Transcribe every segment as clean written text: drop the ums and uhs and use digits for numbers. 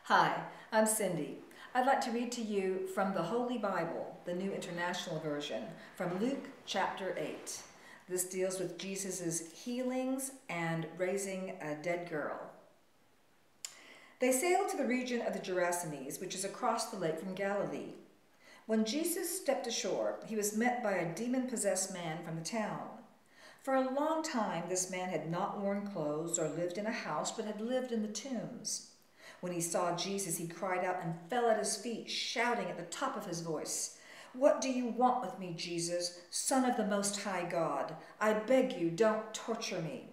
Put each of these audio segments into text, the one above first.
Hi, I'm Cindy. I'd like to read to you from the Holy Bible, the New International Version, from Luke chapter 8. This deals with Jesus' healings and raising a dead girl. They sailed to the region of the Gerasenes, which is across the lake from Galilee. When Jesus stepped ashore, he was met by a demon-possessed man from the town. For a long time, this man had not worn clothes or lived in a house, but had lived in the tombs. When he saw Jesus, he cried out and fell at his feet, shouting at the top of his voice, "What do you want with me, Jesus, Son of the Most High God? I beg you, don't torture me."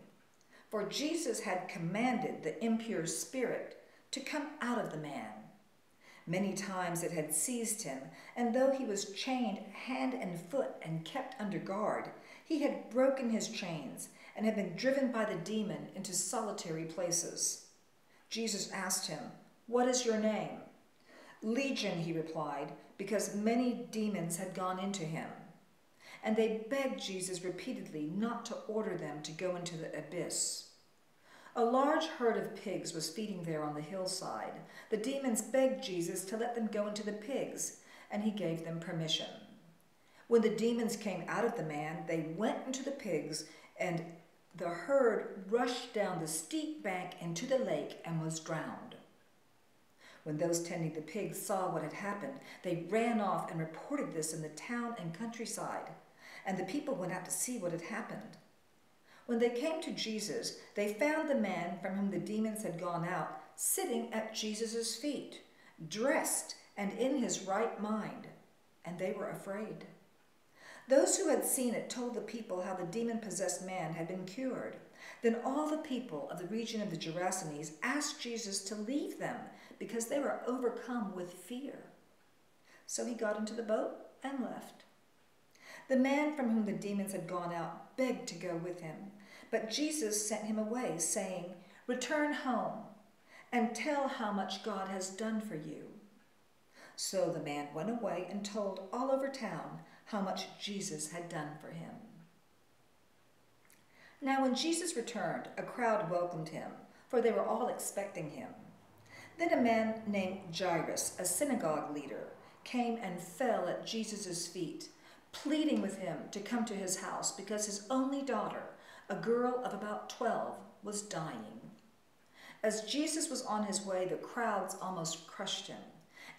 For Jesus had commanded the impure spirit to come out of the man. Many times it had seized him, and though he was chained hand and foot and kept under guard, he had broken his chains and had been driven by the demon into solitary places. Jesus asked him, "What is your name?" "Legion," he replied, because many demons had gone into him. And they begged Jesus repeatedly not to order them to go into the abyss. A large herd of pigs was feeding there on the hillside. The demons begged Jesus to let them go into the pigs, and he gave them permission. When the demons came out of the man, they went into the pigs, and the herd rushed down the steep bank into the lake and was drowned. When those tending the pigs saw what had happened, they ran off and reported this in the town and countryside, and the people went out to see what had happened. When they came to Jesus, they found the man from whom the demons had gone out sitting at Jesus' feet, dressed and in his right mind, and they were afraid. Those who had seen it told the people how the demon-possessed man had been cured. Then all the people of the region of the Gerasenes asked Jesus to leave them because they were overcome with fear. So he got into the boat and left. The man from whom the demons had gone out begged to go with him, but Jesus sent him away, saying, "Return home and tell how much God has done for you." So the man went away and told all over town how much Jesus had done for him. Now when Jesus returned, a crowd welcomed him, for they were all expecting him. Then a man named Jairus, a synagogue leader, came and fell at Jesus' feet, pleading with him to come to his house because his only daughter, a girl of about 12, was dying. As Jesus was on his way, the crowds almost crushed him.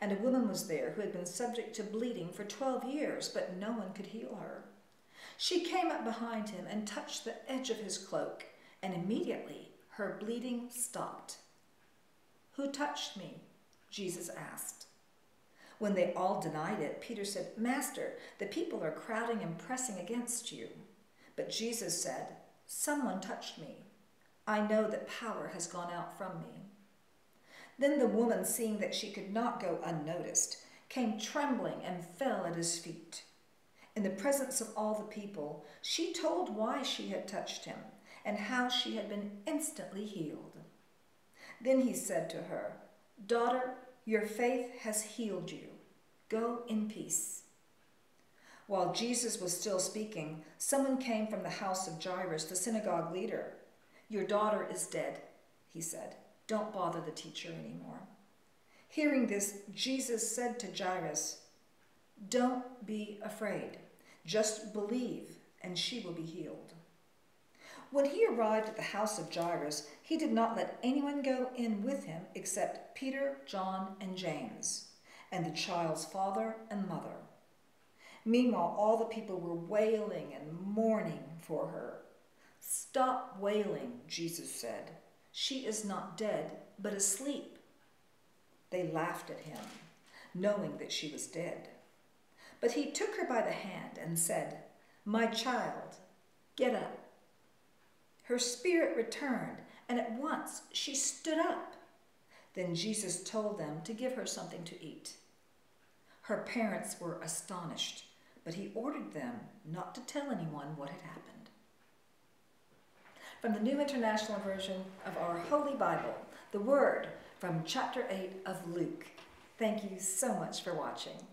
And a woman was there who had been subject to bleeding for 12 years, but no one could heal her. She came up behind him and touched the edge of his cloak, and immediately her bleeding stopped. "Who touched me?" Jesus asked. When they all denied it, Peter said, "Master, the people are crowding and pressing against you." But Jesus said, "Someone touched me. I know that power has gone out from me." Then the woman, seeing that she could not go unnoticed, came trembling and fell at his feet. In the presence of all the people, she told why she had touched him and how she had been instantly healed. Then he said to her, "Daughter, your faith has healed you. Go in peace." While Jesus was still speaking, someone came from the house of Jairus, the synagogue leader. "Your daughter is dead," he said. "Don't bother the teacher anymore." Hearing this, Jesus said to Jairus, "Don't be afraid. Just believe, and she will be healed." When he arrived at the house of Jairus, he did not let anyone go in with him except Peter, John, and James, and the child's father and mother. Meanwhile, all the people were wailing and mourning for her. "Stop wailing," Jesus said. "She is not dead, but asleep." They laughed at him, knowing that she was dead. But he took her by the hand and said, "My child, get up." Her spirit returned, and at once she stood up. Then Jesus told them to give her something to eat. Her parents were astonished, but he ordered them not to tell anyone what had happened. From the New International Version of our Holy Bible, the Word from chapter 8 of Luke. Thank you so much for watching.